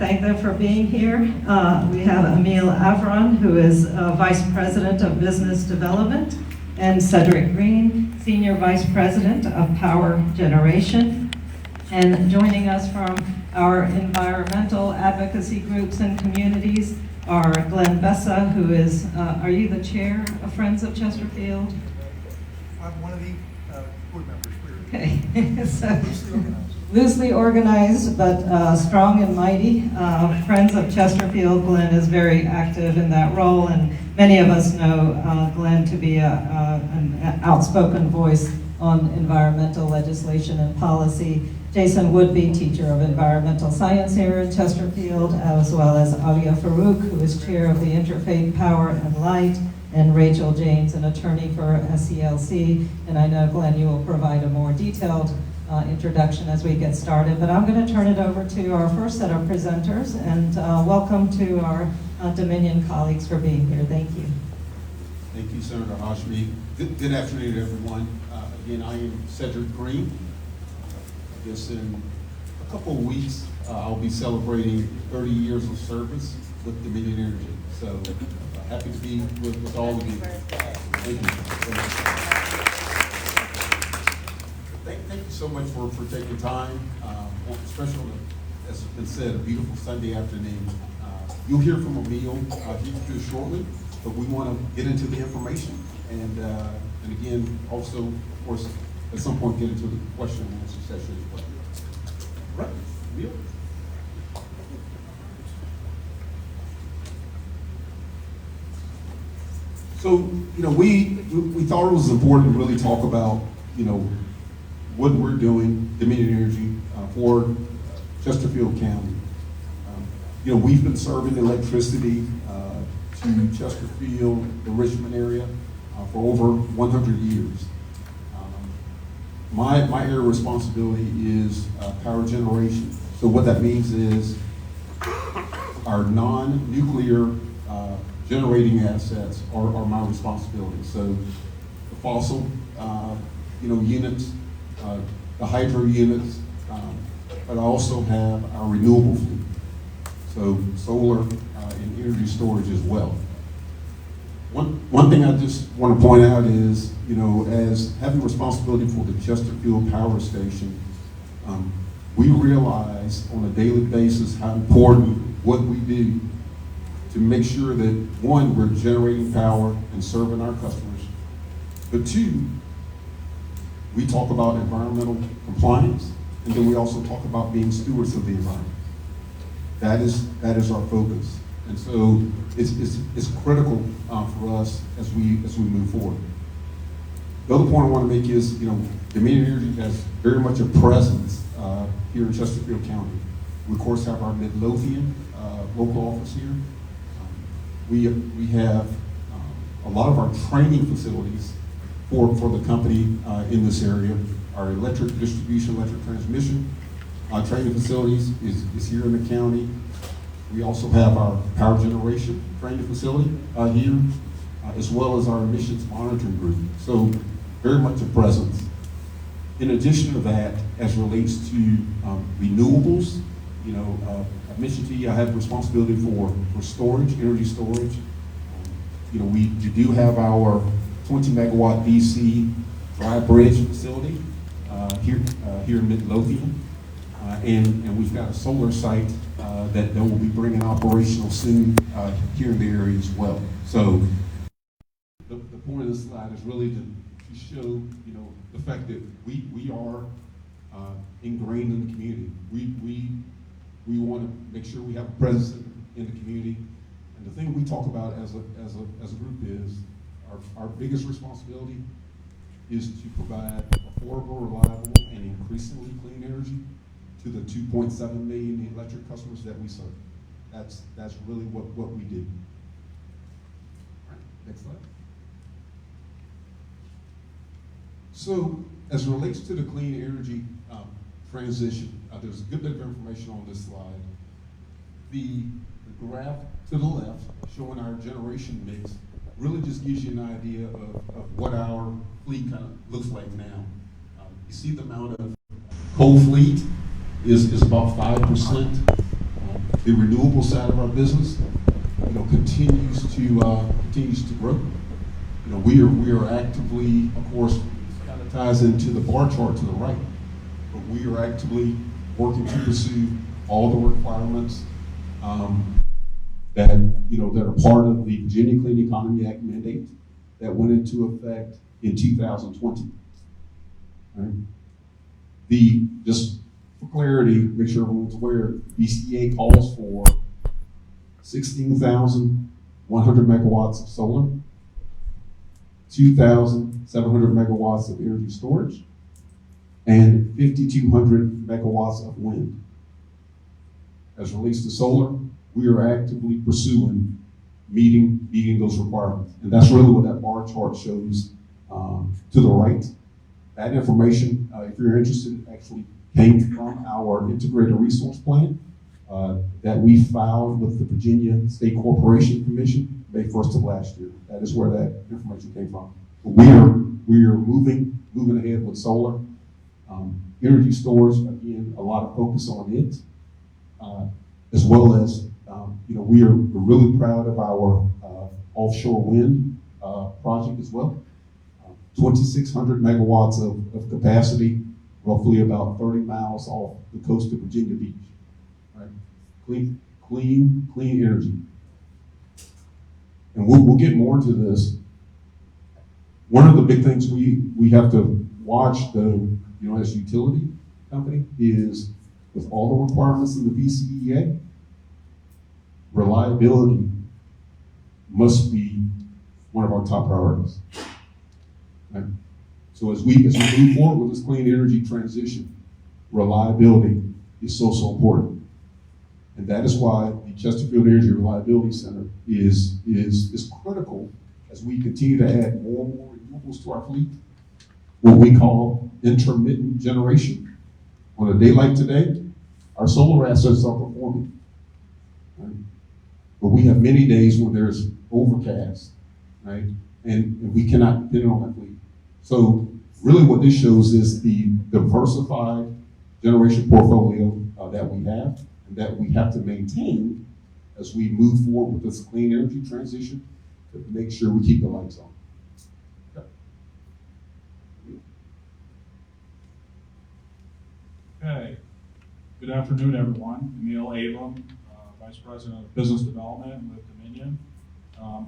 thank them for being here. We have Emil Avron, who is Vice President of Business Development, and Cedric Green, Senior Vice President of Power Generation. And joining us from our environmental advocacy groups and communities are Glenn Bessa, who is, are you the chair of Friends of Chesterfield? I'm one of the board members. Okay, so loosely organized, but strong and mighty. Friends of Chesterfield, Glenn is very active in that role, and many of us know Glenn to be an outspoken voice on environmental legislation and policy. Jason Woodby, teacher of environmental science here in Chesterfield, as well as Alia Farouk, who is chair of the Interfaith Power and Light, and Rachel James, an attorney for SELC. And I know, Glenn, you will provide a more detailed introduction as we get started, but I'm going to turn it over to our first set of presenters, and welcome to our Dominion colleagues for being here. Thank you. Thank you, Senator Hashmi. Good afternoon, everyone. Again, I am Cedric Green. I guess in a couple of weeks, I'll be celebrating 30 years of service with Dominion Energy. So happy to be with all of you. Thank you so much. Thank you so much for taking time, especially, as has been said, a beautiful Sunday afternoon. You'll hear from Emil here shortly, but we want to get into the information and again, also, of course, at some point get into the question and answer session as well. Right, Emil? So, we thought it was important to really talk about, what we're doing, Dominion Energy, for Chesterfield County. We've been serving electricity to Chesterfield, the Richmond area, for over 100 years. My area of responsibility is power generation. So what that means is our non-nuclear generating assets are my responsibility. So the fossil, units, the hydro units, but I also have our renewable fleet. So solar and energy storage as well. One thing I just want to point out is, as having responsibility for the Chesterfield Power Station, we realize on a daily basis how important what we do to make sure that, one, we're generating power and serving our customers, but two, we talk about environmental compliance, and then we also talk about being stewards of the environment. That is our focus, and so it's critical for us as we move forward. The other point I want to make is, Dominion Energy has very much a presence here in Chesterfield County. We of course have our Midlothian local office here. We have a lot of our training facilities for the company in this area. Our electric distribution, electric transmission training facilities is here in the county. We also have our power generation training facility here, as well as our emissions monitoring group. So very much a presence. In addition to that, as relates to renewables, I mentioned to you I have responsibility for storage, energy storage. We do have our 20 megawatt DC dry bridge facility here in Midlothian, and we've got a solar site that will be bringing operational soon here in the area as well. So the point of this slide is really to show the fact that we are ingrained in the community. We want to make sure we have a presence in the community, and the thing we talk about as a group is our biggest responsibility is to provide affordable, reliable, and increasingly clean energy to the 2.7 million electric customers that we serve. That's really what we do. All right, next slide. So, as it relates to the clean energy transition, there's a good bit of information on this slide. The graph to the left showing our generation mix really just gives you an idea of what our fleet kind of looks like now. You see the amount of coal fleet is about 5%. The renewable side of our business, continues to grow. We are actively, of course, it kind of ties into the bar chart to the right, but we are actively working to pursue all the requirements that are part of the Virginia Clean Economy Act mandate that went into effect in 2020. Right? Just for clarity, make sure everyone's aware, BCA calls for 16,100 megawatts of solar, 2,700 megawatts of energy storage, and 5,200 megawatts of wind. As relates to solar, we are actively pursuing meeting those requirements. And that's really what that bar chart shows to the right. That information, if you're interested, actually came from our integrated resource plan that we filed with the Virginia State Corporation Commission May 1st of last year. That is where that information came from. But we are moving ahead with solar. Energy storage, again, a lot of focus on it, as well as we're really proud of our offshore wind project as well. 2,600 megawatts of capacity, roughly about 30 miles off the coast of Virginia Beach. Right? Clean energy. And we'll get more into this. One of the big things we have to watch, though, as a utility company, is with all the requirements in the VCEA, reliability must be one of our top priorities. Right? So as we move forward with this clean energy transition, reliability is so important. And that is why the Chesterfield Energy Reliability Center is critical as we continue to add more and more renewables to our fleet, what we call intermittent generation. On a day like today, our solar assets are performing. Right? But we have many days when there's overcast, right? And we cannot depend on that fleet. So really what this shows is the diversified generation portfolio that we have and that we have to maintain as we move forward with this clean energy transition to make sure we keep the lights on. Okay. Good afternoon, everyone. Emil Abram, Vice President of Business Development with Dominion.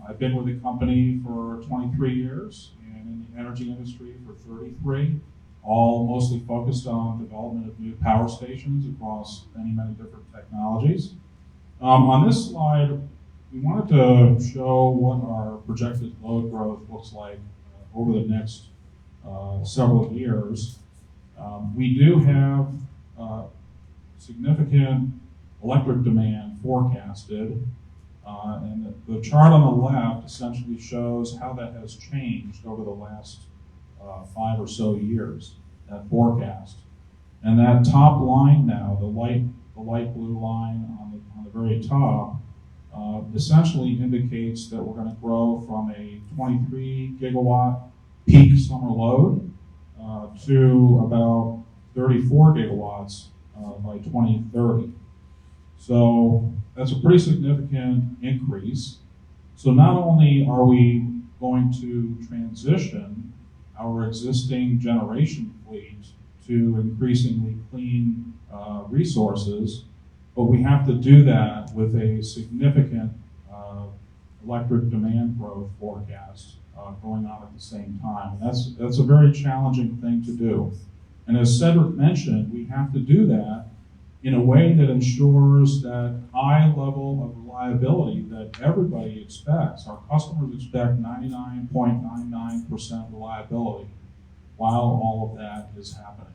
I've been with the company for 23 years and in the energy industry for 33, all mostly focused on development of new power stations across many different technologies. On this slide, we wanted to show what our projected load growth looks like over the next several years. We do have significant electric demand forecasted, and the chart on the left essentially shows how that has changed over the last 5 or so years, that forecast. And that top line now, the light blue line on the very top, essentially indicates that we're going to grow from a 23 gigawatt peak summer load to about 34 gigawatts by 2030. So that's a pretty significant increase. So not only are we going to transition our existing generation fleet to increasingly clean resources, but we have to do that with a significant electric demand growth forecast going on at the same time. And that's a very challenging thing to do. And as Cedric mentioned, we have to do that in a way that ensures that high level of reliability that everybody expects. Our customers expect 99.99% reliability while all of that is happening.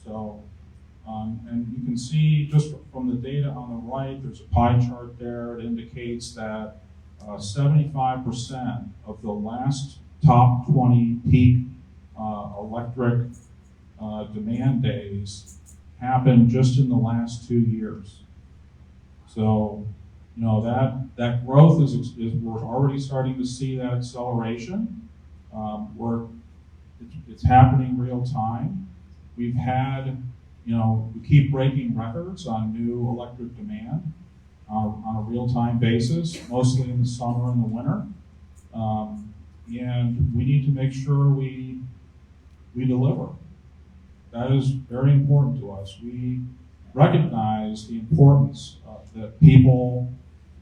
So, and you can see just from the data on the right, there's a pie chart there. It indicates that 75% of the last top 20 peak electric demand days happened just in the last 2 years. So, that growth is we're already starting to see that acceleration. It's happening real time. We've had, we keep breaking records on new electric demand. real-time basis, mostly in the summer and the winter. And we need to make sure we deliver. That is very important to us. We recognize the importance that people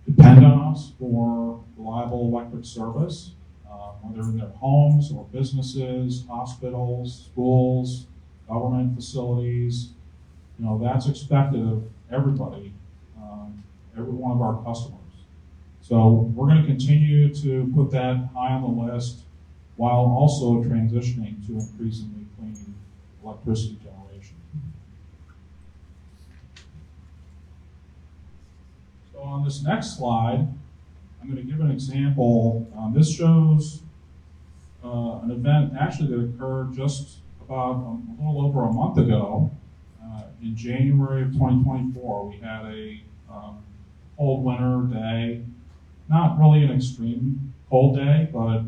depend on us for reliable electric service, whether in their homes or businesses, hospitals, schools, government facilities. You know, that's expected of everybody, every one of our customers. So we're going to continue to put that high on the list while also transitioning to increasingly clean electricity generation. So on this next slide, I'm going to give an example. This shows an event actually that occurred just about a little over a month ago. In January of 2024, we had a cold winter day, not really an extreme cold day, but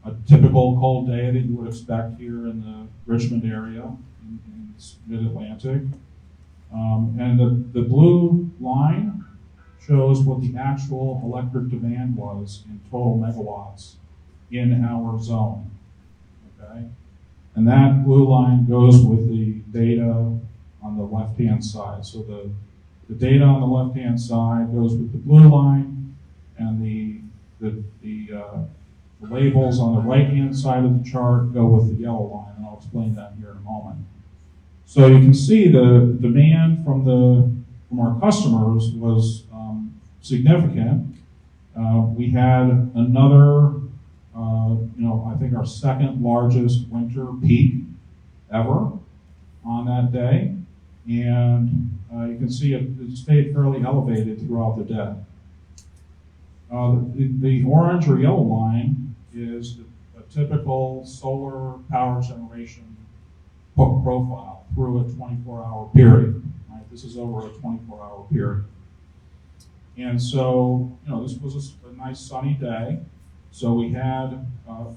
a typical cold day that you would expect here in the Richmond area in mid-Atlantic. And the blue line shows what the actual electric demand was in total megawatts in our zone, okay? And that blue line goes with the data on the left-hand side. So the data on the left-hand side goes with the blue line, and the labels on the right-hand side of the chart go with the yellow line, and I'll explain that here in a moment. So you can see the demand from our customers was significant. We had another, I think our second largest winter peak ever on that day, and you can see it stayed fairly elevated throughout the day. The orange or yellow line is a typical solar power generation profile through a 24-hour period. Right? This is over a 24-hour period. And so, this was a nice sunny day. So we had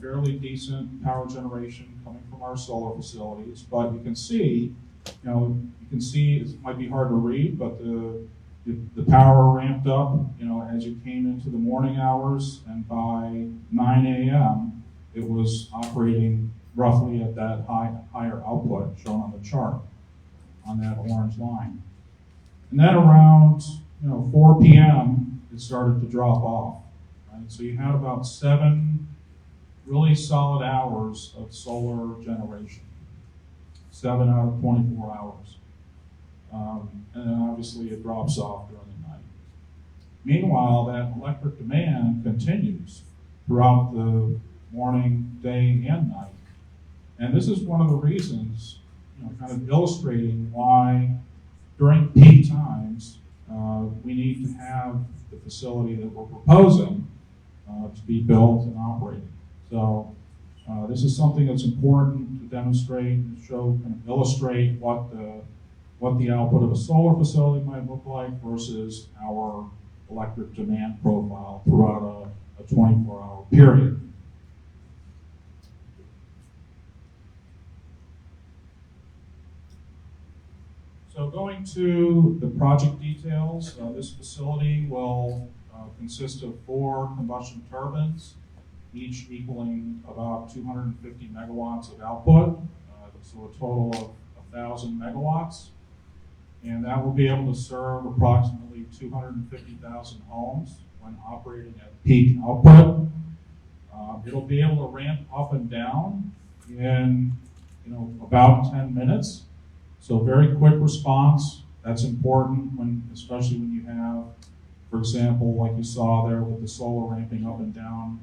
fairly decent power generation coming from our solar facilities. But you can see, it might be hard to read, but the power ramped up, as you came into the morning hours, and by 9 a.m. it was operating roughly at that higher output shown on the chart on that orange line. And then around 4 p.m. it started to drop off. Right? So you had about 7 really solid hours of solar generation, 7 out of 24 hours. And then obviously it drops off during the night. Meanwhile, that electric demand continues throughout the morning, day, and night. And this is one of the reasons, kind of illustrating why during peak times we need to have the facility that we're proposing to be built and operating. So this is something that's important to demonstrate and show, kind of illustrate what the output of a solar facility might look like versus our electric demand profile throughout a 24-hour period. So going to the project details, this facility will consist of 4 combustion turbines, each equaling about 250 megawatts of output, so a total of 1,000 megawatts. And that will be able to serve approximately 250,000 homes when operating at peak output. It'll be able to ramp up and down in about 10 minutes. So very quick response. That's important especially when you have, for example, like you saw there with the solar ramping up and down,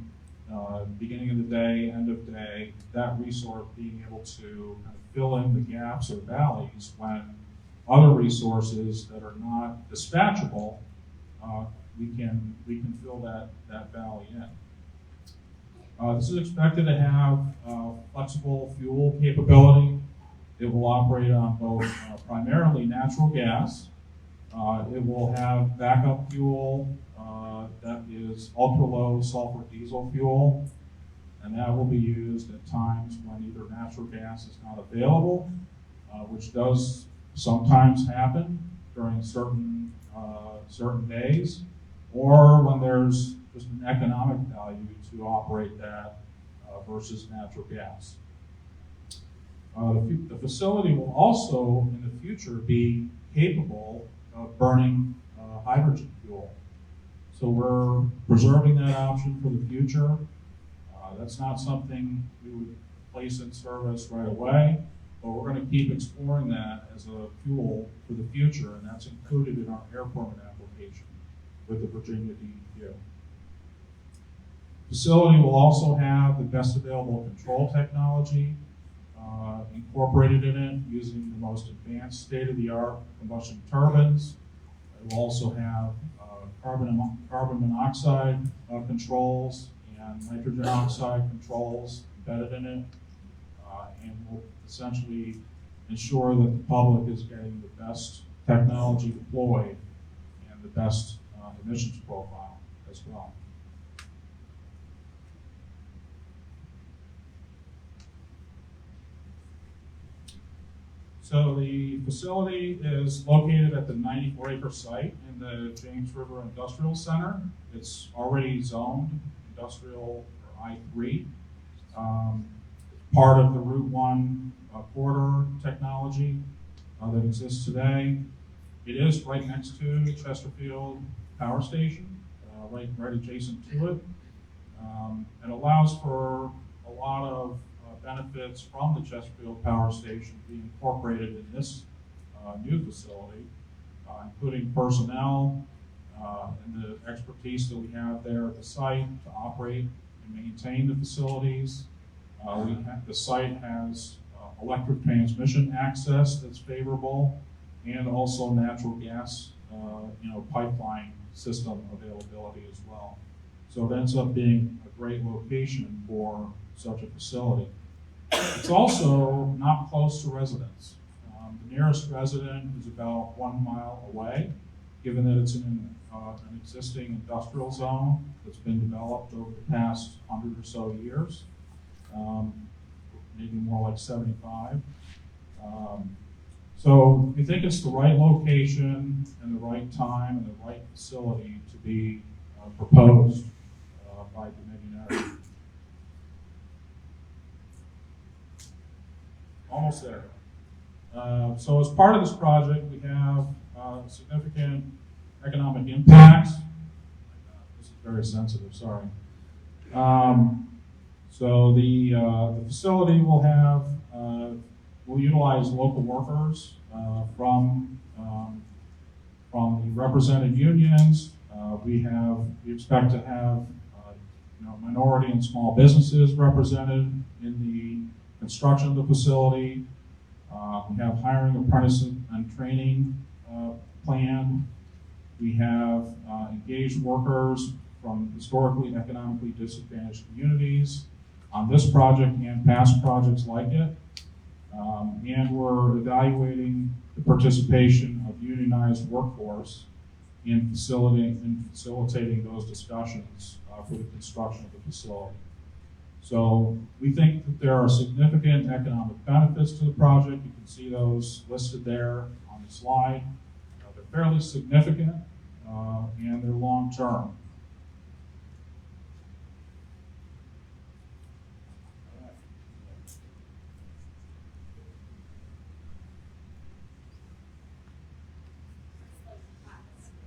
beginning of the day, end of day, that resource being able to kind of fill in the gaps or valleys when other resources that are not dispatchable, we can fill that valley in. This is expected to have flexible fuel capability. It will operate on both primarily natural gas. It will have backup fuel that is ultra-low sulfur diesel fuel, and that will be used at times when either natural gas is not available, which does sometimes happen during certain days, or when there's just an economic value to operate that versus natural gas. The facility will also, in the future, be capable of burning hydrogen fuel. So we're preserving that option for the future. That's not something we would place in service right away, but we're going to keep exploring that as a fuel for the future, and that's included in our air permit application with the Virginia DEQ. Facility will also have the best available control technology incorporated in it using the most advanced state-of-the-art combustion turbines. It will also have carbon monoxide controls and nitrogen oxide controls embedded in it, and will essentially ensure that the public is getting the best technology deployed and the best emissions profile as well. So the facility is located at the 94-acre site in the James River Industrial Center. It's already zoned industrial or I3, part of the Route 1 corridor technology that exists today. It is right next to Chesterfield Power Station, right adjacent to it. It allows for a lot of benefits from the Chesterfield Power Station being incorporated in this new facility, including personnel and the expertise that we have there at the site to operate and maintain the facilities. The site has electric transmission access that's favorable, and also natural gas pipeline system availability as well. So it ends up being a great location for such a facility. It's also not close to residents. The nearest resident is about 1 mile away, given that it's in an existing industrial zone that's been developed over the past 100 or so years, maybe more like 75. So we think it's the right location and the right time and the right facility to be proposed by Dominion Energy. Almost there. So as part of this project, we have significant economic impacts. This is very sensitive, sorry. So the facility will have, will utilize local workers from the represented unions. We expect to have minority and small businesses represented in the construction of the facility. We have hiring, apprentices, and training planned. We have engaged workers from historically economically disadvantaged communities on this project and past projects like it. And we're evaluating the participation of unionized workforce in facilitating those discussions for the construction of the facility. So we think that there are significant economic benefits to the project. You can see those listed there on the slide. They're fairly significant and they're long-term.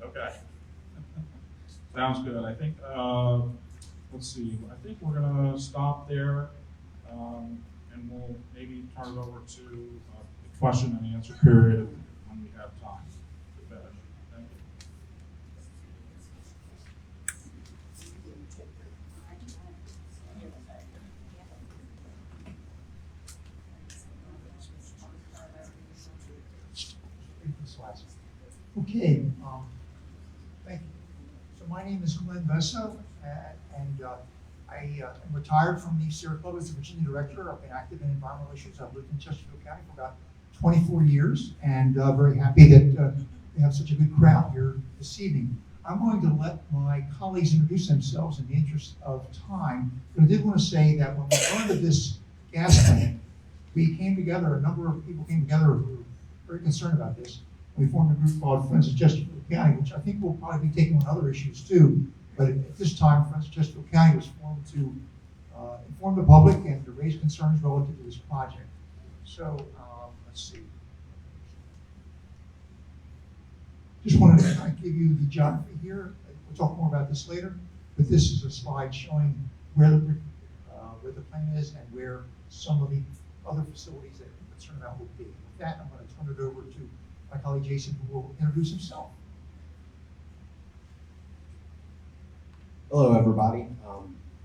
Okay. Sounds good. I think, let's see, I think we're going to stop there and we'll maybe turn it over to the question and answer period when we have time to finish. Thank you. Okay, thank you. So my name is Glenn Vesso, and I am retired from the Sierra Club as the Virginia Director. I've been active in environmental issues. I've lived in Chesterfield County for about 24 years, and very happy that we have such a good crowd here this evening. I'm going to let my colleagues introduce themselves in the interest of time, but I did want to say that when we learned of this gas plant, we came together, a number of people came together who were very concerned about this. We formed a group called Friends of Chesterfield County, which I think will probably be taking on other issues too. But at this time, Friends of Chesterfield County was formed to inform the public and to raise concerns relative to this project. So let's see. Just wanted to kind of give you the geography here. We'll talk more about this later, but this is a slide showing where the plant is and where some of the other facilities that we're concerned about will be. With that, I'm going to turn it over to my colleague Jason, who will introduce himself. Hello, everybody.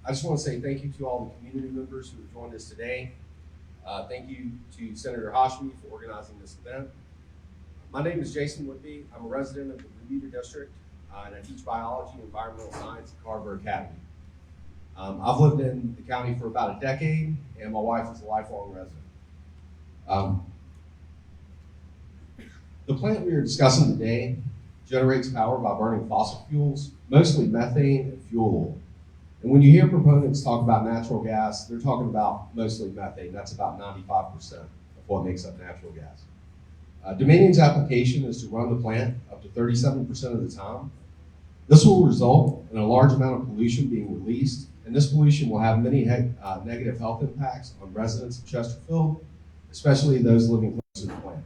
I just want to say thank you to all the community members who have joined us today. Thank you to Senator Hashmi for organizing this event. My name is Jason Whitby. I'm a resident of the Bermuda District, and I teach biology and environmental science at Carver Academy. I've lived in the county for about a decade, and my wife is a lifelong resident. The plant we are discussing today generates power by burning fossil fuels, mostly methane and fuel oil. And when you hear proponents talk about natural gas, they're talking about mostly methane. That's about 95% of what makes up natural gas. Dominion's application is to run the plant up to 37% of the time. This will result in a large amount of pollution being released, and this pollution will have many negative health impacts on residents of Chesterfield, especially those living close to the plant.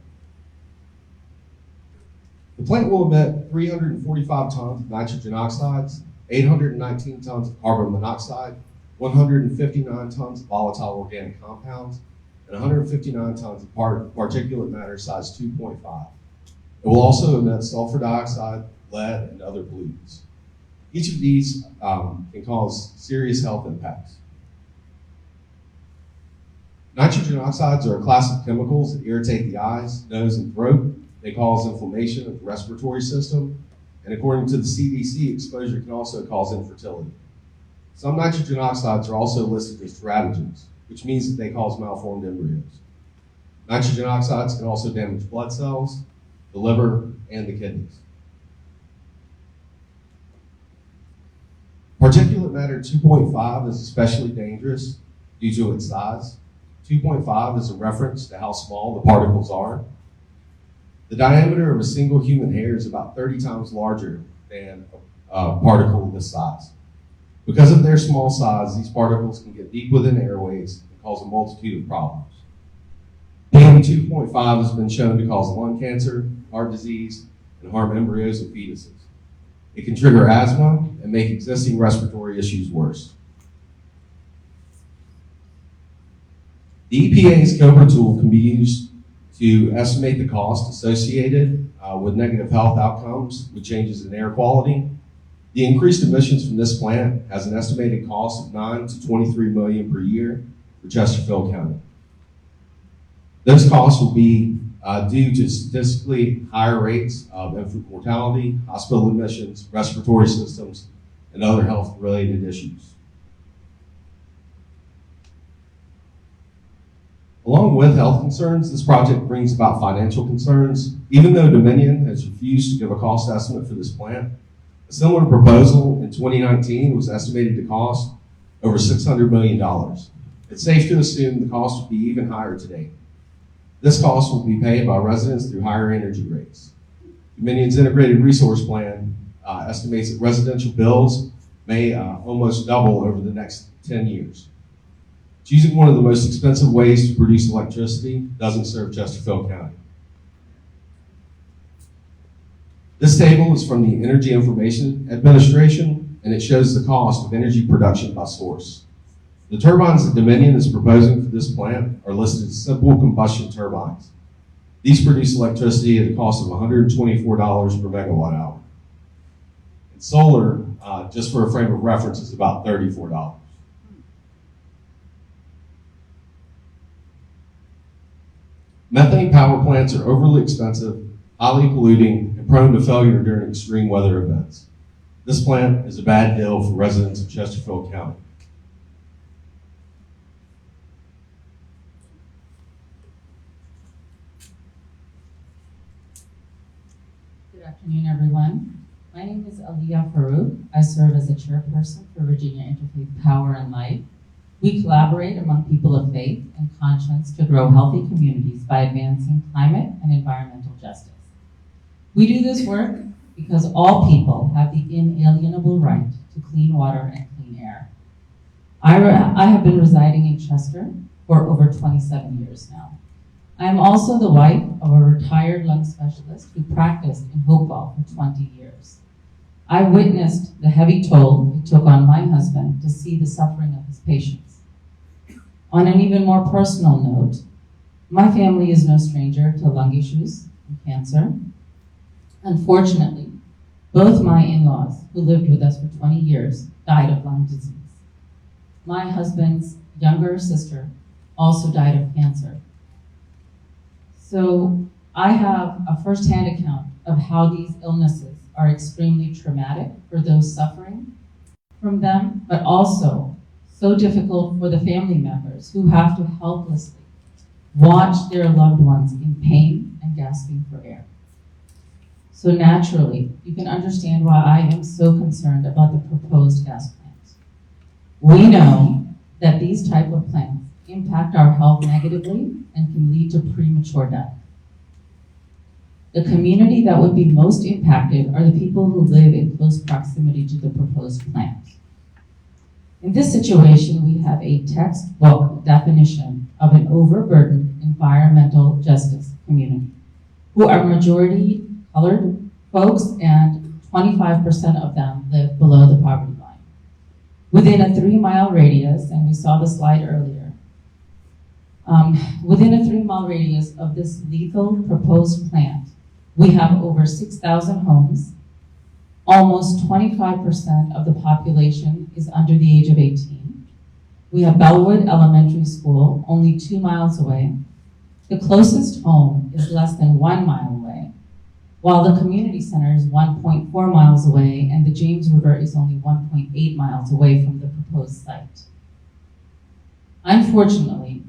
The plant will emit 345 tons of nitrogen oxides, 819 tons of carbon monoxide, 159 tons of volatile organic compounds, and 159 tons of particulate matter size 2.5. It will also emit sulfur dioxide, lead, and other pollutants. Each of these can cause serious health impacts. Nitrogen oxides are a class of chemicals that irritate the eyes, nose, and throat. They cause inflammation of the respiratory system, and according to the CDC, exposure can also cause infertility. Some nitrogen oxides are also listed as teratogens, which means that they cause malformed embryos. Nitrogen oxides can also damage blood cells, the liver, and the kidneys. Particulate matter 2.5 is especially dangerous due to its size. 2.5 is a reference to how small the particles are. The diameter of a single human hair is about 30 times larger than a particle this size. Because of their small size, these particles can get deep within airways and cause a multitude of problems. PM 2.5 has been shown to cause lung cancer, heart disease, and harm embryos and fetuses. It can trigger asthma and make existing respiratory issues worse. The EPA's COBRA tool can be used to estimate the cost associated with negative health outcomes with changes in air quality. The increased emissions from this plant has an estimated cost of $9 to $23 million per year for Chesterfield County. Those costs will be due to statistically higher rates of infant mortality, hospital admissions, respiratory systems, and other health-related issues. Along with health concerns, this project brings about financial concerns. Even though Dominion has refused to give a cost estimate for this plant, a similar proposal in 2019 was estimated to cost over $600 million. It's safe to assume the cost will be even higher today. This cost will be paid by residents through higher energy rates. Dominion's integrated resource plan estimates that residential bills may almost double over the next 10 years. Choosing one of the most expensive ways to produce electricity doesn't serve Chesterfield County. This table is from the Energy Information Administration, and it shows the cost of energy production by source. The turbines that Dominion is proposing for this plant are listed as simple combustion turbines. These produce electricity at a cost of $124 per megawatt hour. And solar, just for a frame of reference, is about $34. Methane power plants are overly expensive, highly polluting, and prone to failure during extreme weather events. This plant is a bad deal for residents of Chesterfield County. Good afternoon, everyone. My name is Aliyah Farouk. I serve as a chairperson for Virginia Interfaith Power and Light. We collaborate among people of faith and conscience to grow healthy communities by advancing climate and environmental justice. We do this work because all people have the inalienable right to clean water and clean air. I have been residing in Chester for over 27 years now. I am also the wife of a retired lung specialist who practiced in Hopewell for 20 years. I witnessed the heavy toll it took on my husband to see the suffering of his patients. On an even more personal note, my family is no stranger to lung issues and cancer. Unfortunately, both my in-laws, who lived with us for 20 years, died of lung disease. My husband's younger sister also died of cancer. So I have a firsthand account of how these illnesses are extremely traumatic for those suffering from them, but also so difficult for the family members who have to helplessly watch their loved ones in pain and gasping for air. So naturally, you can understand why I am so concerned about the proposed gas plants. We know that these type of plants impact our health negatively and can lead to premature death. The community that would be most impacted are the people who live in close proximity to the proposed plant. In this situation, we have a textbook definition of an overburdened environmental justice community, who are majority colored folks, and 25% of them live below the poverty line. Within a 3-mile radius, and we saw the slide earlier, within a 3-mile radius of this lethal proposed plant, we have over 6,000 homes. Almost 25% of the population is under the age of 18. We have Bellwood Elementary School, only 2 miles away. The closest home is less than 1 mile away, while the community center is 1.4 miles away, and the James River is only 1.8 miles away from the proposed site. Unfortunately,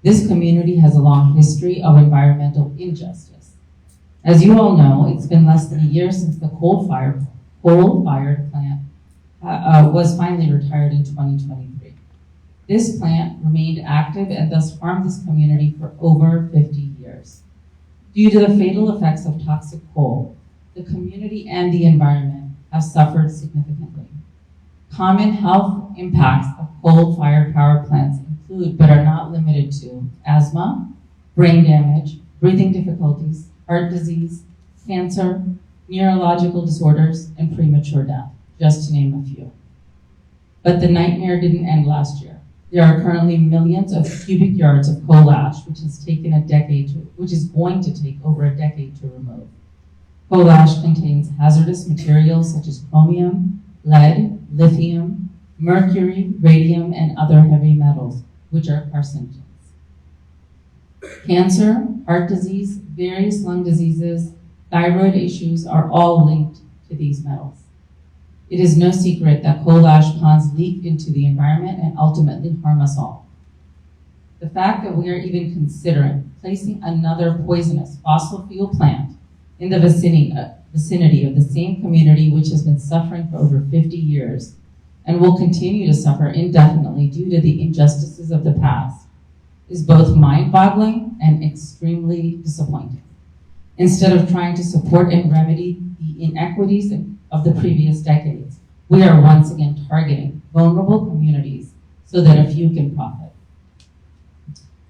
this community has a long history of environmental injustice. As you all know, it's been less than a year since the coal-fired plant was finally retired in 2023. This plant remained active and thus harmed this community for over 50 years. Due to the fatal effects of toxic coal, the community and the environment have suffered significantly. Common health impacts of coal-fired power plants include, but are not limited to, asthma, brain damage, breathing difficulties, heart disease, cancer, neurological disorders, and premature death, just to name a few. But the nightmare didn't end last year. There are currently millions of cubic yards of coal ash, which is going to take over a decade to remove. Coal ash contains hazardous materials such as chromium, lead, lithium, mercury, radium, and other heavy metals, which are carcinogens. Cancer, heart disease, various lung diseases, thyroid issues are all linked to these metals. It is no secret that coal ash ponds leak into the environment and ultimately harm us all. The fact that we are even considering placing another poisonous fossil fuel plant in the vicinity of the same community which has been suffering for over 50 years and will continue to suffer indefinitely due to the injustices of the past is both mind-boggling and extremely disappointing. Instead of trying to support and remedy the inequities of the previous decades, we are once again targeting vulnerable communities so that a few can profit.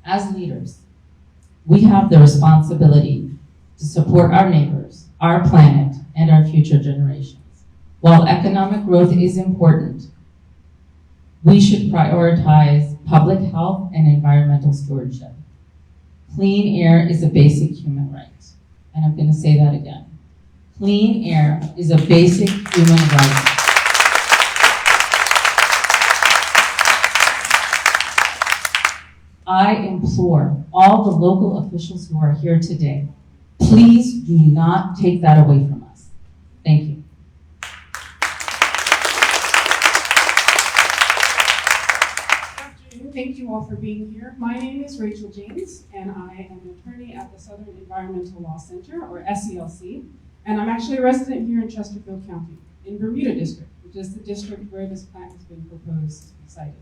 As leaders, we have the responsibility to support our neighbors, our planet, and our future generations. While economic growth is important, we should prioritize public health and environmental stewardship. Clean air is a basic human right. And I'm going to say that again. Clean air is a basic human right. I implore all the local officials who are here today, please do not take that away from us. Thank you. Thank you all for being here. My name is Rachel James, and I am an attorney at the Southern Environmental Law Center, or SELC, and I'm actually a resident here in Chesterfield County, in Bermuda District, which is the district where this plant has been proposed to be sited.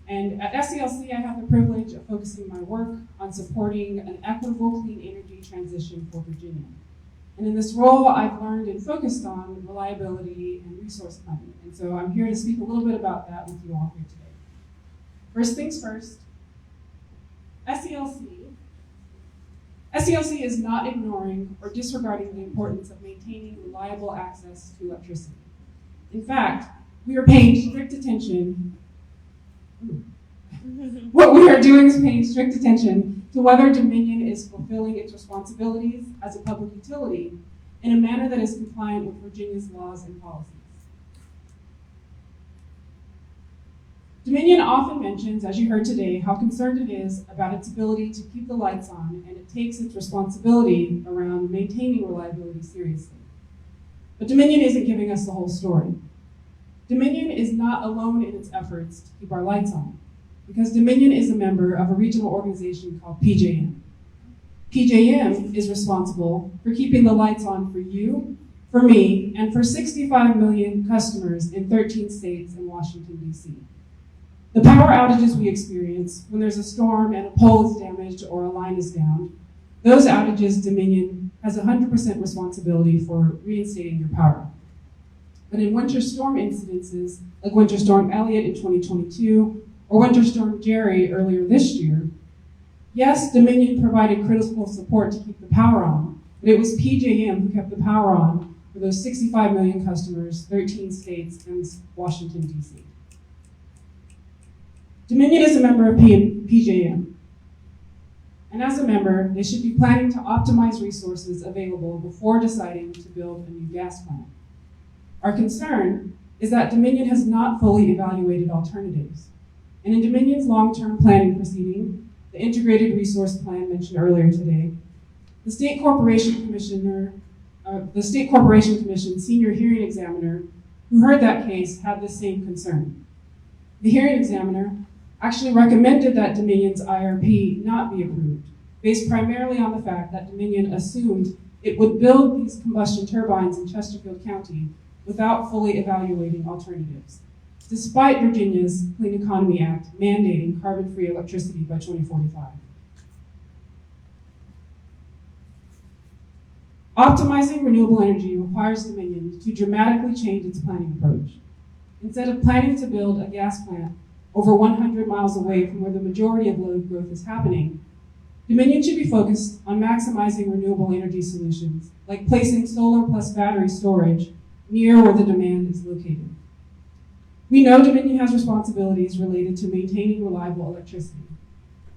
And at SELC, I have the privilege of focusing my work on supporting an equitable clean energy transition for Virginia. And in this role, I've learned and focused on reliability and resource planning. And so I'm here to speak a little bit about that with you all here today. First things first, SELC is not ignoring or disregarding the importance of maintaining reliable access to electricity. In fact, we are paying strict attention. What we are doing is paying strict attention to whether Dominion is fulfilling its responsibilities as a public utility in a manner that is compliant with Virginia's laws and policies. Dominion often mentions, as you heard today, how concerned it is about its ability to keep the lights on, and it takes its responsibility around maintaining reliability seriously. But Dominion isn't giving us the whole story. Dominion is not alone in its efforts to keep our lights on, because Dominion is a member of a regional organization called PJM. PJM is responsible for keeping the lights on for you, for me, and for 65 million customers in 13 states and Washington, D.C. The power outages we experience when there's a storm and a pole is damaged or a line is down, those outages, Dominion has 100% responsibility for reinstating your power. But in winter storm incidences, like Winter Storm Elliott in 2022, or Winter Storm Jerry earlier this year, yes, Dominion provided critical support to keep the power on, but it was PJM who kept the power on for those 65 million customers, 13 states, and Washington, D.C. Dominion is a member of PJM, and as a member, they should be planning to optimize resources available before deciding to build a new gas plant. Our concern is that Dominion has not fully evaluated alternatives, and in Dominion's long-term planning proceeding, the Integrated Resource Plan mentioned earlier today, the State Corporation Commission senior hearing examiner who heard that case had the same concern. The hearing examiner actually recommended that Dominion's IRP not be approved, based primarily on the fact that Dominion assumed it would build these combustion turbines in Chesterfield County without fully evaluating alternatives, despite Virginia's Clean Economy Act mandating carbon-free electricity by 2045. Optimizing renewable energy requires Dominion to dramatically change its planning approach. Instead of planning to build a gas plant over 100 miles away from where the majority of load growth is happening, Dominion should be focused on maximizing renewable energy solutions, like placing solar plus battery storage near where the demand is located. We know Dominion has responsibilities related to maintaining reliable electricity,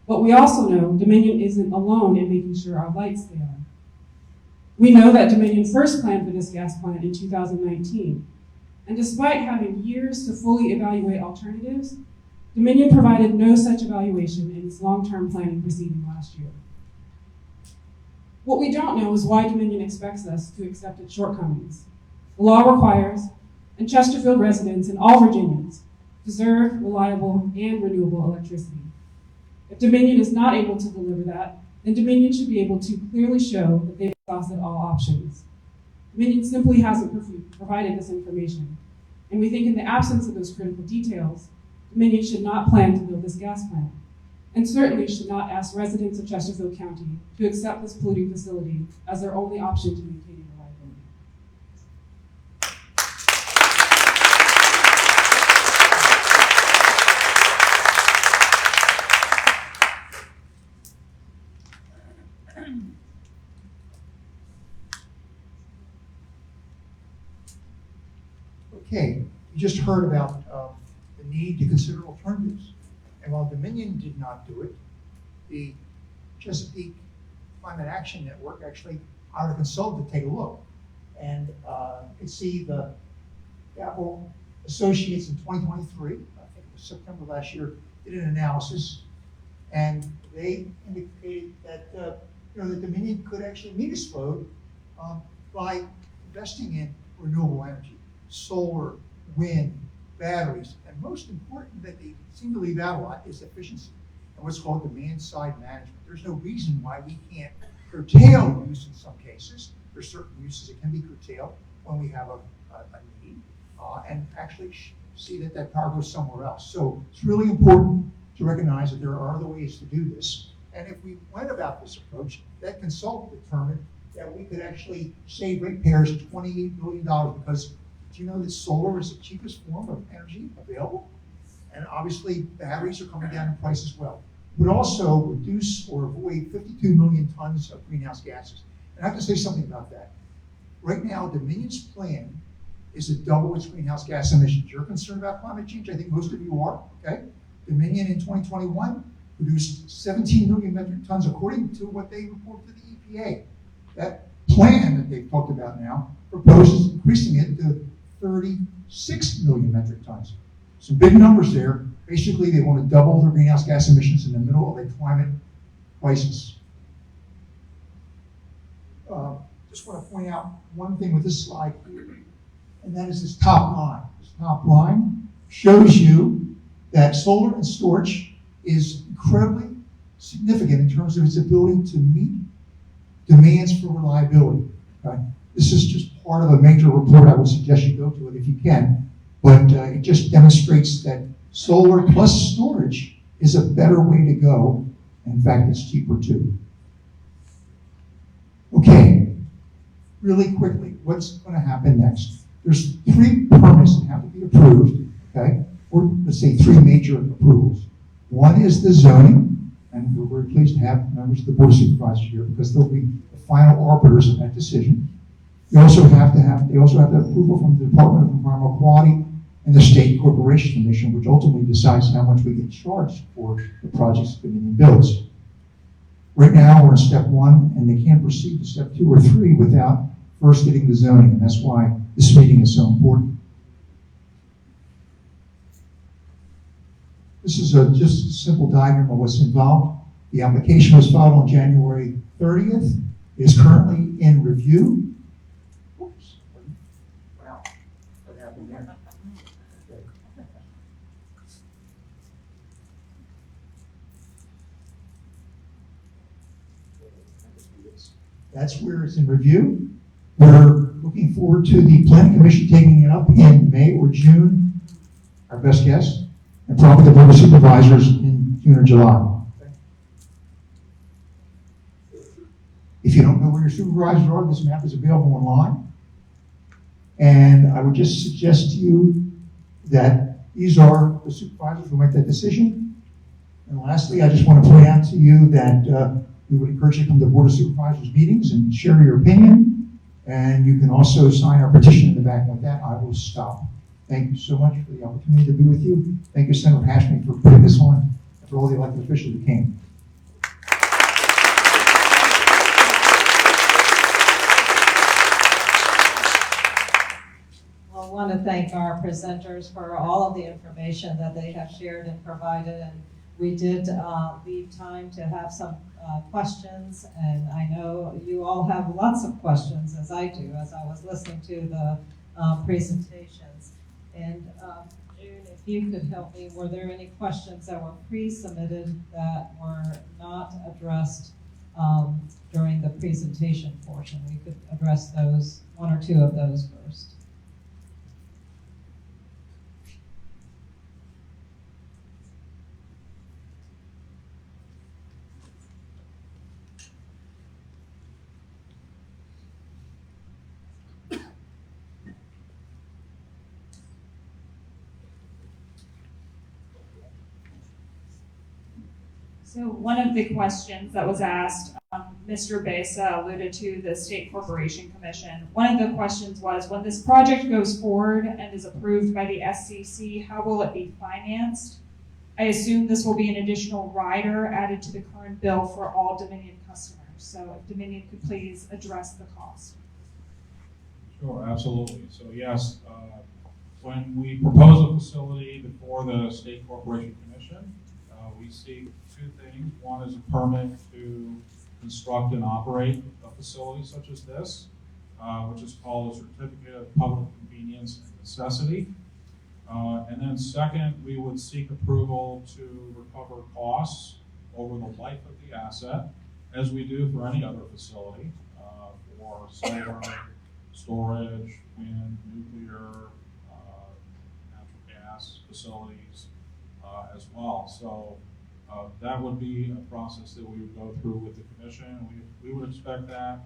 but we also know Dominion isn't alone in making sure our lights stay on. We know that Dominion first planned for this gas plant in 2019, and despite having years to fully evaluate alternatives, Dominion provided no such evaluation in its long-term planning proceeding last year. What we don't know is why Dominion expects us to accept its shortcomings. The law requires, and Chesterfield residents and all Virginians deserve reliable and renewable electricity. If Dominion is not able to deliver that, then Dominion should be able to clearly show that they've exhausted all options. Dominion simply hasn't provided this information, and we think in the absence of those critical details, Dominion should not plan to build this gas plant, and certainly should not ask residents of Chesterfield County to accept this polluting facility as their only option to maintaining reliability. Okay, you just heard about the need to consider alternatives. And while Dominion did not do it, the Chesapeake Climate Action Network actually hired a consultant to take a look. And you can see the Apple Associates in 2023, I think it was September last year, did an analysis, and they indicated that the Dominion could actually meet its load by investing in renewable energy, solar, wind, batteries, and most important that they seem to leave out a lot is efficiency and what's called demand-side management. There's no reason why we can't curtail use in some cases. There's certain uses that can be curtailed when we have a need, and actually see that that power goes somewhere else. So it's really important to recognize that there are other ways to do this. And if we went about this approach, that consultant determined that we could actually save ratepayers $28 billion because do you know that solar is the cheapest form of energy available? And obviously batteries are coming down in price as well. Would also reduce or avoid 52 million tons of greenhouse gases. And I have to say something about that. Right now, Dominion's plan is to double its greenhouse gas emissions. You're concerned about climate change? I think most of you are, okay? Dominion in 2021 produced 17 million metric tons according to what they report to the EPA. That plan that they've talked about now proposes increasing it to 36 million metric tons. Some big numbers there. Basically, they want to double their greenhouse gas emissions in the middle of a climate crisis. Just want to point out one thing with this slide here, and that is this top line. This top line shows you that solar and storage is incredibly significant in terms of its ability to meet demands for reliability. Okay? This is just part of a major report. I would suggest you go to it if you can, but it just demonstrates that solar plus storage is a better way to go. In fact, it's cheaper too. Okay, really quickly, what's going to happen next? There's 3 permits that have to be approved, okay? Or let's say 3 major approvals. One is the zoning, and we're very pleased to have members of the Board of Supervisors here because they'll be the final arbiters of that decision. They also have to have approval from the Department of Environmental Quality and the State Corporation Commission, which ultimately decides how much we get charged for the projects Dominion builds. Right now, we're in step 1, and they can't proceed to step 2 or 3 without first getting the zoning, and that's why this meeting is so important. This is just a simple diagram of what's involved. The application was filed on January 30th. It is currently in review. Oops. Wow, what happened there? Okay. That's where it's in review. We're looking forward to the Planning Commission taking it up in May or June, our best guess, and probably the Board of Supervisors in June or July. If you don't know where your supervisors are, this map is available online. And I would just suggest to you that these are the supervisors who make that decision. And lastly, I just want to point out to you that we would encourage you to come to the Board of Supervisors meetings and share your opinion. And you can also sign our petition in the back. And with that, I will stop. Thank you so much for the opportunity to be with you. Thank you, Senator Hashmi, for putting this on, and for all the elected officials who came. Well, I want to thank our presenters for all of the information that they have shared and provided. And we did leave time to have some questions, and I know you all have lots of questions, as I do, as I was listening to the presentations. And June, if you could help me, were there any questions that were pre-submitted that were not addressed during the presentation portion? We could address those, 1 or 2 of those first. So one of the questions that was asked, Mr. Besa alluded to the State Corporation Commission. One of the questions was, when this project goes forward and is approved by the SCC, how will it be financed? I assume this will be an additional rider added to the current bill for all Dominion customers. So if Dominion could please address the cost. Sure, absolutely. So yes, when we propose a facility before the State Corporation Commission, we seek 2 things. One is a permit to construct and operate a facility such as this, which is called a Certificate of Public Convenience and Necessity. And then second, we would seek approval to recover costs over the life of the asset, as we do for any other facility, for solar, storage, wind, nuclear, natural gas facilities as well. So that would be a process that we would go through with the commission. We would expect that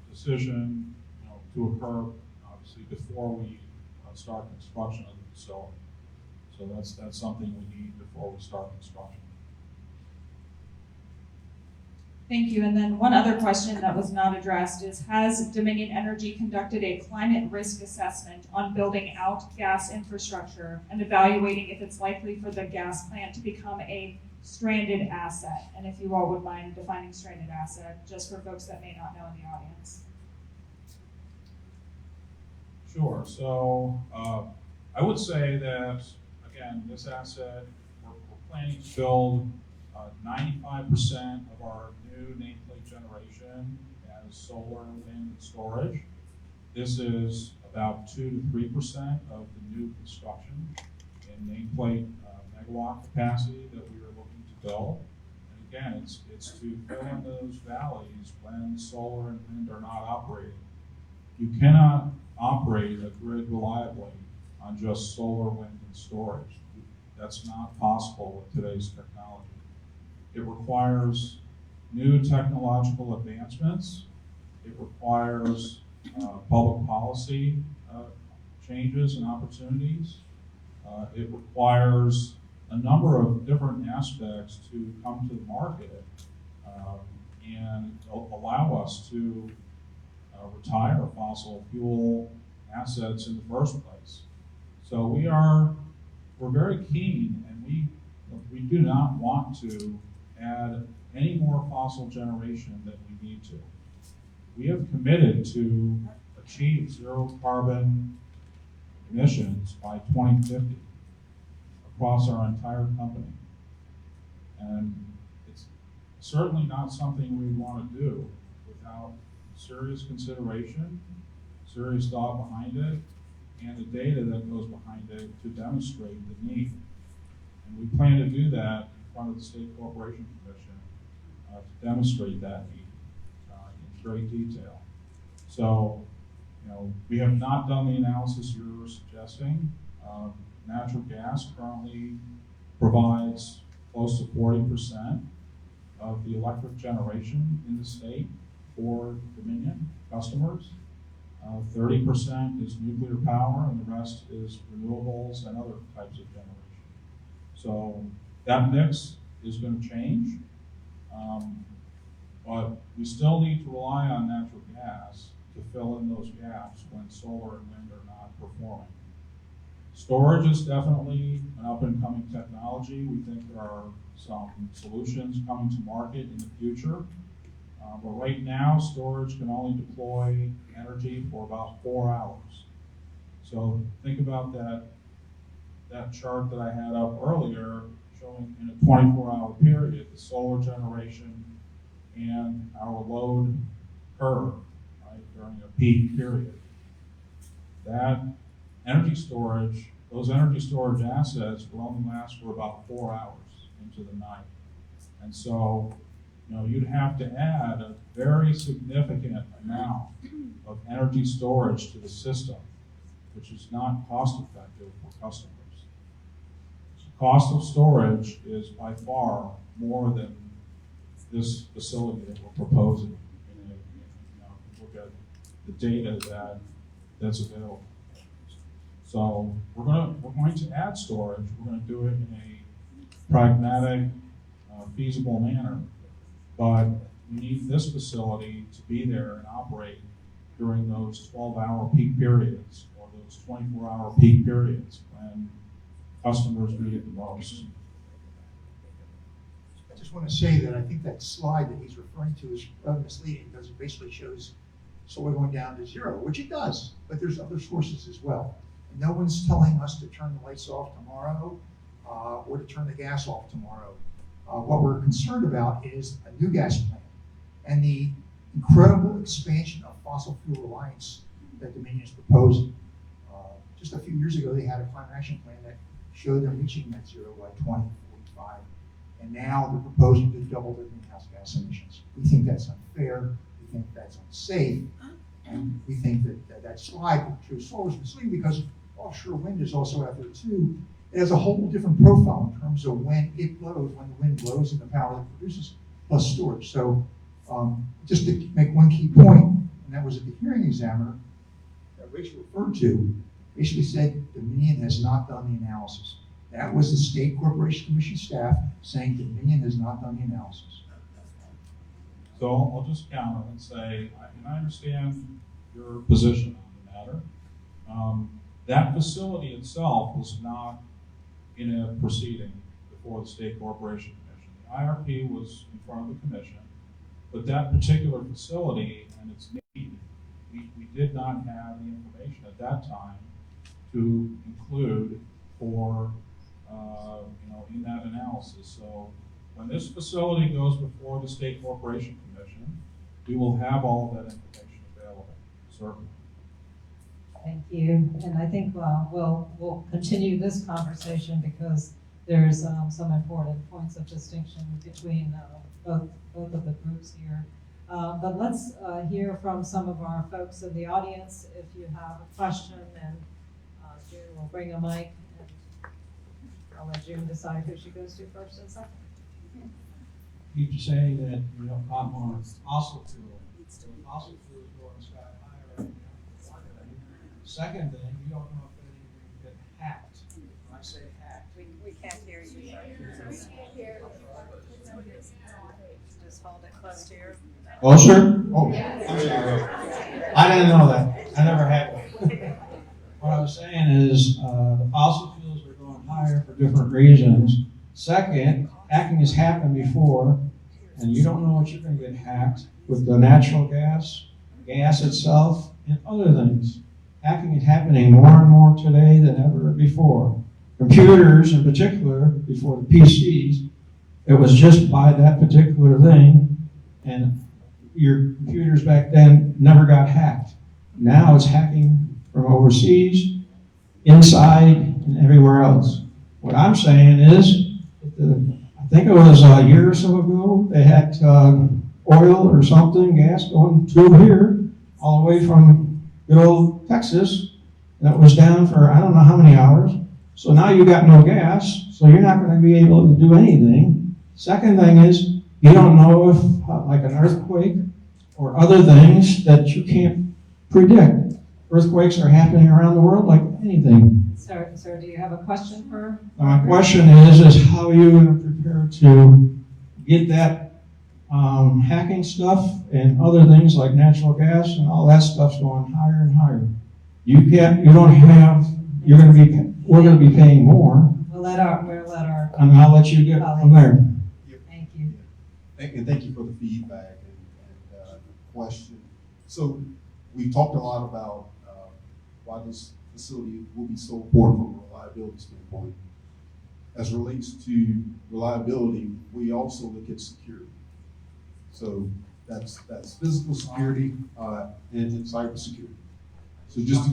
decision, to occur, obviously, before we start construction of the facility. So that's something we need before we start construction. Thank you. And then one other question that was not addressed is, has Dominion Energy conducted a climate risk assessment on building out gas infrastructure and evaluating if it's likely for the gas plant to become a stranded asset? And if you all would mind defining stranded asset, just for folks that may not know in the audience. Sure. So I would say that, again, this asset, we're planning to build 95% of our new nameplate generation as solar, wind, and storage. This is about 2 to 3% of the new construction in nameplate megawatt capacity that we are looking to build. And again, it's to fill in those valleys when solar and wind are not operating. You cannot operate a grid reliably on just solar, wind, and storage. That's not possible with today's technology. It requires new technological advancements. It requires public policy changes and opportunities. It requires a number of different aspects to come to the market and allow us to retire fossil fuel assets in the first place. So we're very keen, and we do not want to add any more fossil generation than we need to. We have committed to achieve zero carbon emissions by 2050 across our entire company. And it's certainly not something we want to do without serious consideration, serious thought behind it, and the data that goes behind it to demonstrate the need. And we plan to do that in front of the State Corporation Commission to demonstrate that need in great detail. So, we have not done the analysis you're suggesting. Natural gas currently provides close to 40% of the electric generation in the state for Dominion customers. 30% is nuclear power, and the rest is renewables and other types of generation. So that mix is going to change, but we still need to rely on natural gas to fill in those gaps when solar and wind are not performing. Storage is definitely an up-and-coming technology. We think there are some solutions coming to market in the future. But right now, storage can only deploy energy for about 4 hours. So think about that chart that I had up earlier, showing in a 24-hour period the solar generation and our load curve, right, during a peak period. That energy storage, those energy storage assets will only last for about 4 hours into the night. And so, you'd have to add a very significant amount of energy storage to the system, which is not cost effective for customers. The cost of storage is by far more than this facility that we're proposing. Look at the data that's available. So we're going to add storage. We're going to do it in a pragmatic, feasible manner. But we need this facility to be there and operate during those 12-hour peak periods or those 24-hour peak periods when customers need it the most. I just want to say that I think that slide that he's referring to is rather misleading because it basically shows solar going down to zero, which it does, but there's other sources as well. And no one's telling us to turn the lights off tomorrow or to turn the gas off tomorrow. What we're concerned about is a new gas plant and the incredible expansion of fossil fuel reliance that Dominion is proposing. Just a few years ago, they had a climate action plan that showed them reaching net zero by 2045. And now they're proposing to double their greenhouse gas emissions. We think that's unfair. We think that's unsafe. And we think that slide that shows solar is misleading because offshore wind is also out there too. It has a whole different profile in terms of when it blows, when the wind blows and the power that it produces, plus storage. So Just to make one key point, and that was that the hearing examiner that Rachel referred to basically said Dominion has not done the analysis. That was the State Corporation Commission staff saying Dominion has not done the analysis. So I'll just counter and say, and I understand your position on the matter. That facility itself was not in a proceeding before the State Corporation Commission. The IRP was in front of the commission, but that particular facility and its need, we did not have the information at that time to include for, in that analysis. So when this facility goes before the State Corporation Commission, we will have all of that information available, certainly. Thank you. And I think we'll continue this conversation because there's some important points of distinction between both of the groups here. But let's hear from some of our folks in the audience. If you have a question, and June will bring a mic, and I'll let June decide who she goes to first and second. Keep saying that you don't talk on fossil fuel. So fossil fuel is going sky high right now. Second thing, you don't know if anything get hacked. When I say hacked, We can't hear you, sir. Just hold it close to your. closer? Oh, I'm sorry. I didn't know that. I never had one. What I was saying is the fossil fuels are going higher for different reasons. Second, hacking has happened before, and you don't know what you're going to get hacked with the natural gas itself, and other things. Hacking is happening more and more today than ever before. Computers, in particular, before the PCs, it was just by that particular thing, and your computers back then never got hacked. Now it's hacking from overseas, inside, and everywhere else. What I'm saying is, I think it was a year or so ago, they had oil or something, gas going through here, all the way from good old Texas, and it was down for I don't know how many hours. So now you got no gas, so you're not going to be able to do anything. Second thing is, you don't know if, like an earthquake or other things that you can't predict. Earthquakes are happening around the world like anything. Sir, do you have a question for? My question is how are you going to prepare to get that hacking stuff and other things like natural gas and all that stuff's going higher and higher? We're going to be paying more. We'll let our. And I'll let you get from there. Thank you. Thank you for the feedback and question. So we talked a lot about why this facility will be so important from a reliability standpoint. As relates to reliability, we also look at security. So that's physical security and cyber security. So just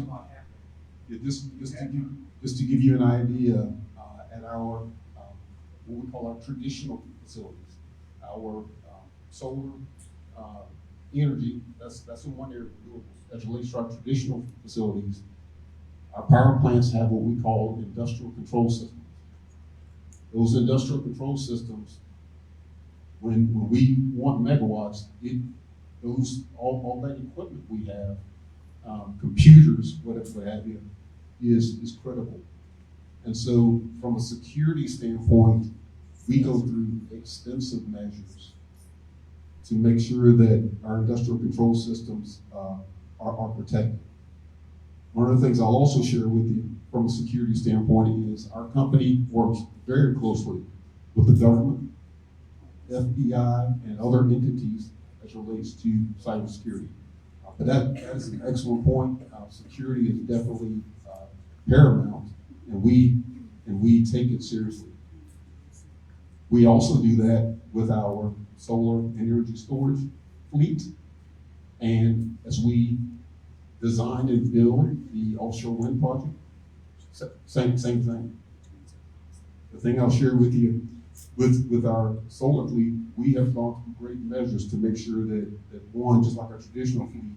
to give you an idea, at our what we call our traditional facilities, our solar energy, that's in one area of renewables. As relates to our traditional facilities, our power plants have what we call industrial control systems. Those industrial control systems, when we want megawatts, all that equipment we have, computers, whatever have you, is critical. And so from a security standpoint, we go through extensive measures to make sure that our industrial control systems are protected. One of the things I'll also share with you from a security standpoint is our company works very closely with the government, FBI, and other entities as relates to cybersecurity. But that is an excellent point. Security is definitely paramount, and we take it seriously. We also do that with our solar and energy storage fleet, and as we design and build the offshore wind project, same thing. The thing I'll share with you, with our solar fleet, we have gone through great measures to make sure that one, just like our traditional fleet,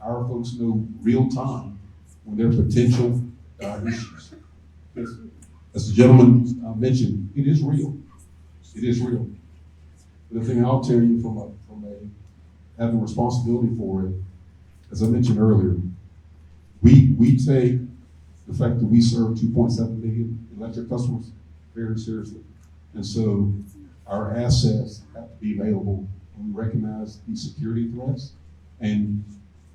our folks know real time when there are potential issues. As the gentleman mentioned, it is real. It is real. But the thing I'll tell you from a having responsibility for it, as I mentioned earlier, we take the fact that we serve 2.7 million electric customers very seriously. And so our assets have to be available, and we recognize these security threats. And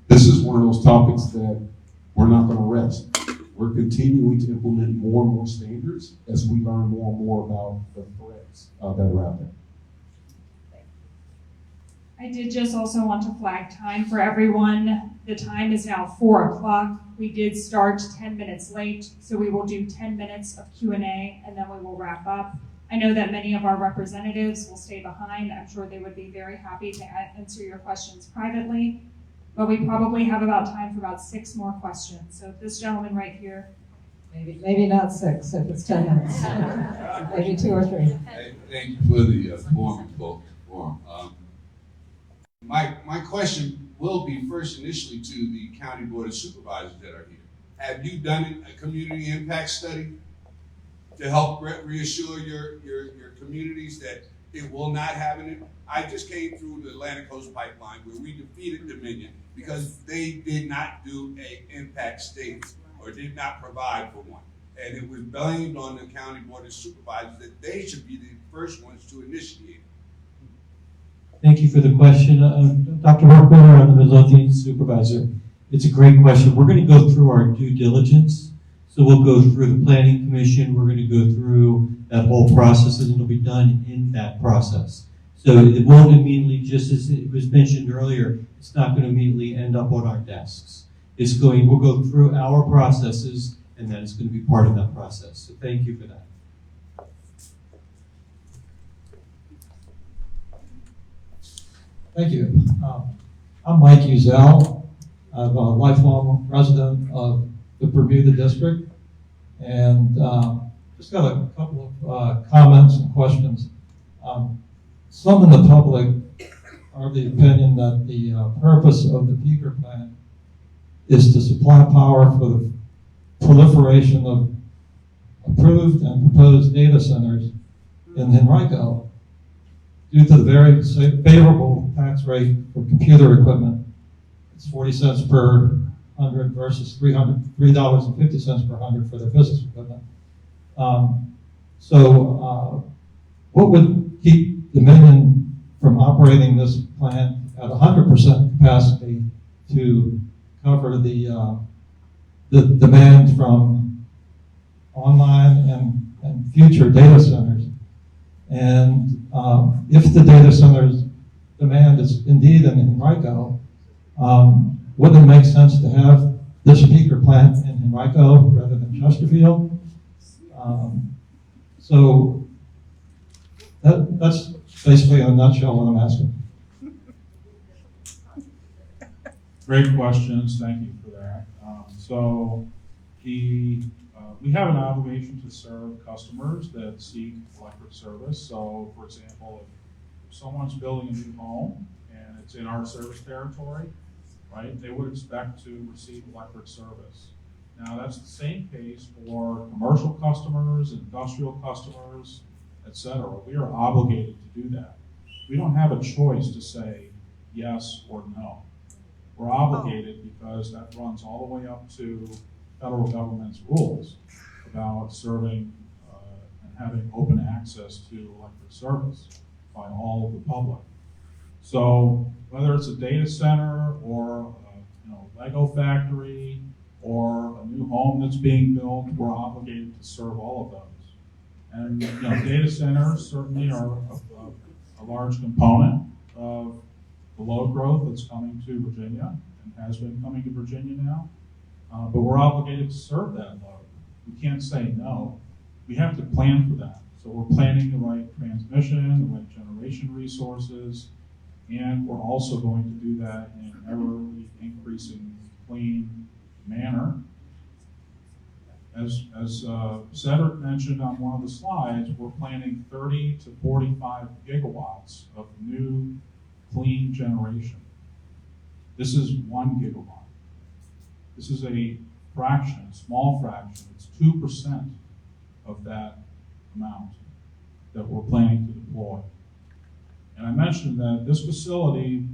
this is one of those topics that we're not going to rest. We're continuing to implement more and more standards as we learn more and more about the threats that are out there. I did just also want to flag time for everyone. The time is now 4 o'clock. We did start 10 minutes late, so we will do 10 minutes of Q&A and then we will wrap up. I know that many of our representatives will stay behind. I'm sure they would be very happy to answer your questions privately, but we probably have about time for about 6 more questions. So this gentleman right here. Maybe not 6 if it's 10 minutes. Maybe 2 or 3. Hey, thank you for the forum. My question will be first initially to the County Board of Supervisors that are here. Have you done a community impact study to help reassure your communities that it will not have an impact? I just came through the Atlantic Coast Pipeline where we defeated Dominion because they did not do an impact statement or did not provide for one. And it was blamed on the County Board of Supervisors that they should be the first ones to initiate. Thank you for the question. Dr. Workmiller, I'm the Midlothian supervisor. It's a great question. We're going to go through our due diligence. So we'll go through the Planning Commission. We're going to go through that whole process, and it'll be done in that process. So it won't immediately, just as it was mentioned earlier, it's not going to immediately end up on our desks. We'll go through our processes, and that is going to be part of that process. So thank you for that. Thank you. I'm Mike Uzel. I'm a lifelong resident of the Bermuda District, and just got a couple of comments and questions. Some in the public are of the opinion that the purpose of the peaker plant is to supply power for the proliferation of approved and proposed data centers in Henrico. Due to the very favorable tax rate for computer equipment, it's 40 cents per 100 versus $3.50 per 100 for their business equipment. What would keep Dominion from operating this plant at 100% capacity to cover the demand from online and future data centers? And if the data centers demand is indeed in Henrico, wouldn't it make sense to have this peaker plant in Henrico rather than Chesterfield? So that's basically in a nutshell what I'm asking. Great questions, thank you for that. We have an obligation to serve customers that seek electric service. So, for example, if someone's building a new home and it's in our service territory, right, they would expect to receive electric service. Now, that's the same case for commercial customers, industrial customers, etc. We are obligated to do that. We don't have a choice to say yes or no. We're obligated because that runs all the way up to federal government's rules about serving and having open access to electric service by all of the public. So whether it's a data center or Lego factory or a new home that's being built, we're obligated to serve all of those. And data centers certainly are a large component of the load growth that's coming to Virginia and has been coming to Virginia now. But we're obligated to serve that load. We can't say no. We have to plan for that. So we're planning the right transmission, the right generation resources, and we're also going to do that in an ever-increasing clean manner. As Cedric mentioned on one of the slides, we're planning 30 to 45 gigawatts of new clean generation. This is 1 gigawatt. This is a fraction, a small fraction. It's 2% of that amount that we're planning to deploy. And I mentioned that this facility,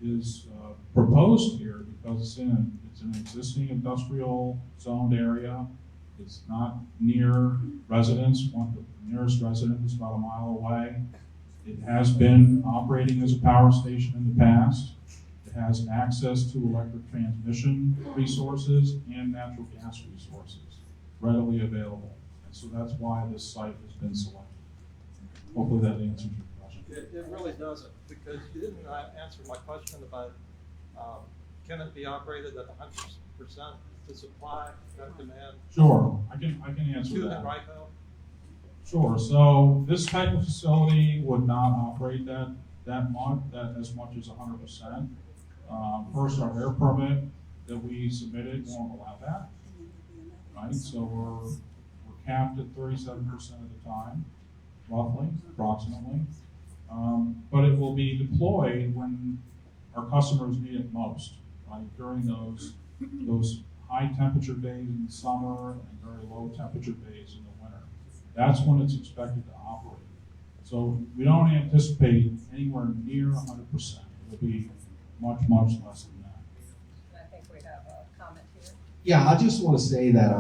is proposed here because it's an existing industrial zoned area. It's not near residents. The nearest resident is about a mile away. It has been operating as a power station in the past. It has access to electric transmission resources and natural gas resources readily available. And so that's why this site has been selected. Hopefully that answers your question. It really doesn't, because you didn't answer my question about can it be operated at 100% to supply that demand Sure, I can answer to the that. dry belt? Sure. So this type of facility would not operate that as much as 100%. First, our air permit that we submitted won't allow that. Right. So we're capped at 37% of the time, roughly, approximately. But it will be deployed when our customers need it most, right? During those high temperature days in the summer and very low temperature days in the winter. That's when it's expected to operate. So we don't anticipate anywhere near 100%. It'll be much, much less than that. I think we have a comment here. Yeah, I just want to say that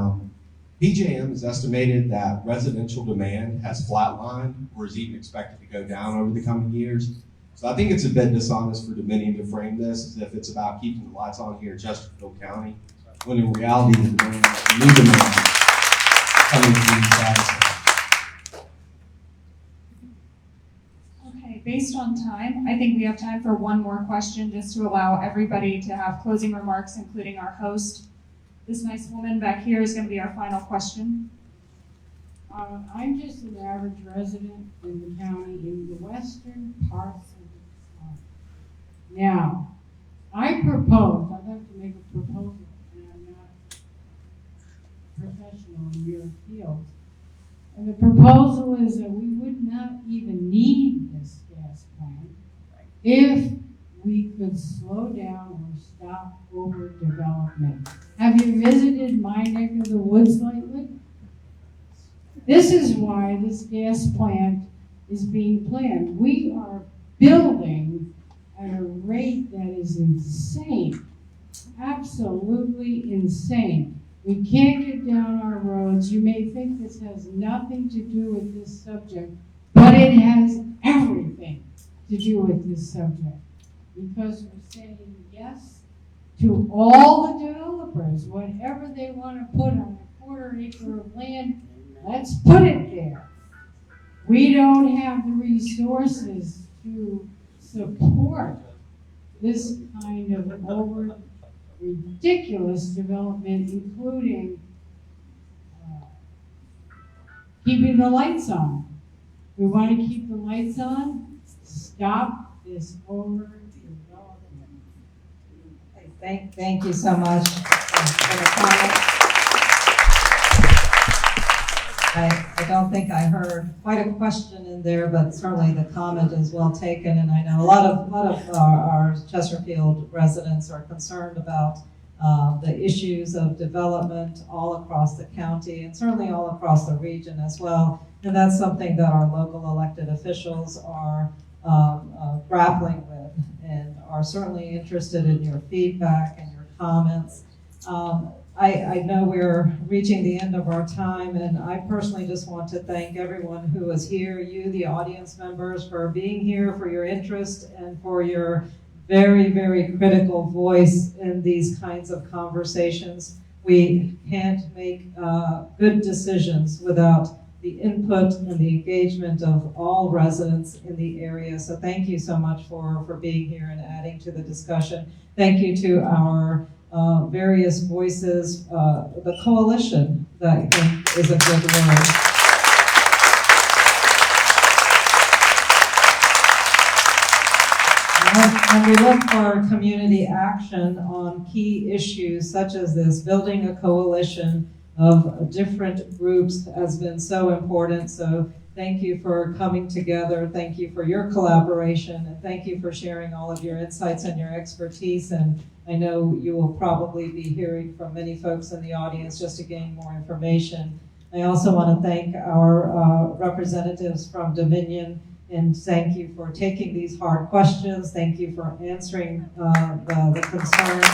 PJM has estimated that residential demand has flatlined or is even expected to go down over the coming years. So I think it's a bit dishonest for Dominion to frame this as if it's about keeping the lights on here in Chesterfield County, when in reality the demand, the new demand coming from these data centers. Okay, based on time, I think we have time for one more question just to allow everybody to have closing remarks, including our host. This nice woman back here is going to be our final question. I'm just an average resident in the county in the western parts of the county. Now, I'd like to make a proposal, and I'm not professional in your field. And the proposal is that we would not even need this gas plant if we could slow down or stop overdevelopment. Have you visited my neck of the woods lately? This is why this gas plant is being planned. We are building at a rate that is insane, absolutely insane. We can't get down our roads. You may think this has nothing to do with this subject, but it has everything to do with this subject. Because we're saying yes to all the developers, whatever they want to put on a quarter acre of land, let's put it there. We don't have the resources to support this kind of ridiculous development, including keeping the lights on. We want to keep the lights on. Stop this overdevelopment. Thank you so much for the comment. I don't think I heard quite a question in there, but certainly the comment is well taken. And I know a lot of our Chesterfield residents are concerned about the issues of development all across the county and certainly all across the region as well. And that's something that our local elected officials are grappling with and are certainly interested in your feedback and your comments. I know we're reaching the end of our time, and I personally just want to thank everyone who is here, you, the audience members, for being here, for your interest, and for your very, very critical voice in these kinds of conversations. We can't make good decisions without the input and the engagement of all residents in the area. So thank you so much for being here and adding to the discussion. Thank you to our various voices, the coalition, that I think is a good word. And we look for community action on key issues such as this. Building a coalition of different groups has been so important. So thank you for coming together. Thank you for your collaboration. And thank you for sharing all of your insights and your expertise. And I know you will probably be hearing from many folks in the audience just to gain more information. I also want to thank our representatives from Dominion And thank you for taking these hard questions. Thank you for answering the concerns.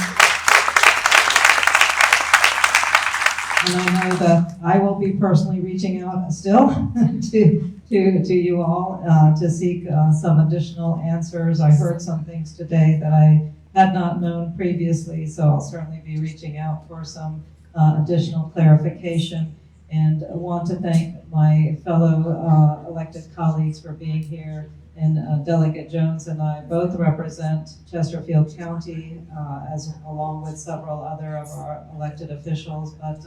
And I know that I will be personally reaching out still to you all to seek some additional answers. I heard some things today that I had not known previously, so I'll certainly be reaching out for some additional clarification. And I want to thank my fellow elected colleagues for being here. And Delegate Jones and I both represent Chesterfield County, along with several other of our elected officials. But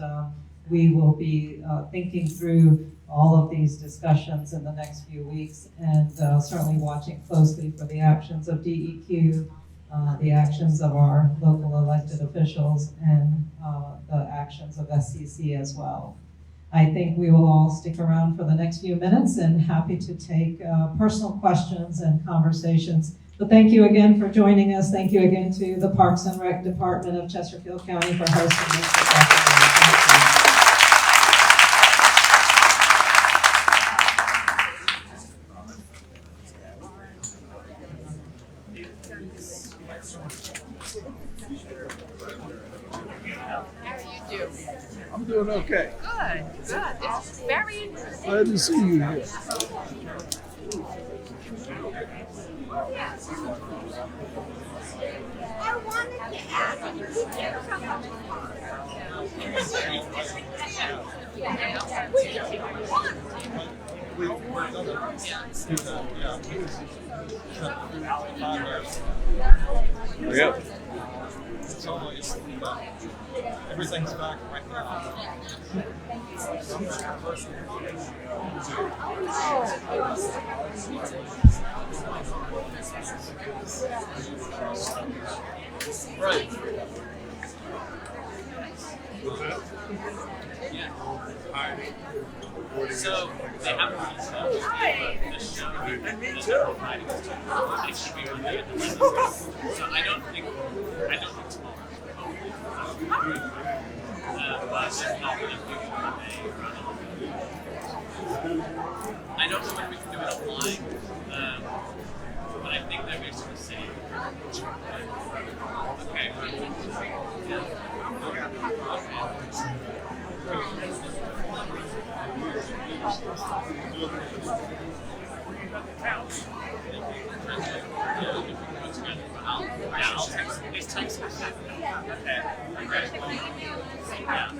we will be thinking through all of these discussions in the next few weeks, and certainly watching closely for the actions of DEQ, the actions of our local elected officials, and the actions of SCC as well. I think we will all stick around for the next few minutes and happy to take personal questions and conversations. But thank you again for joining us. Thank you again to the Parks and Rec Department of Chesterfield County for hosting this afternoon. I'm doing okay. Good, good. It's very Glad to see you here. I wanted to ask you, we can come up Yep. It's always, everything's back right now. Right. What's that? Yeah. Hi. So they haven't released this show. And me too. It should be released. So I don't think tomorrow. But there's not going to be I don't know when we can do it online, but I think that makes the same. Okay. I'll text. Please text me. Okay. Yeah.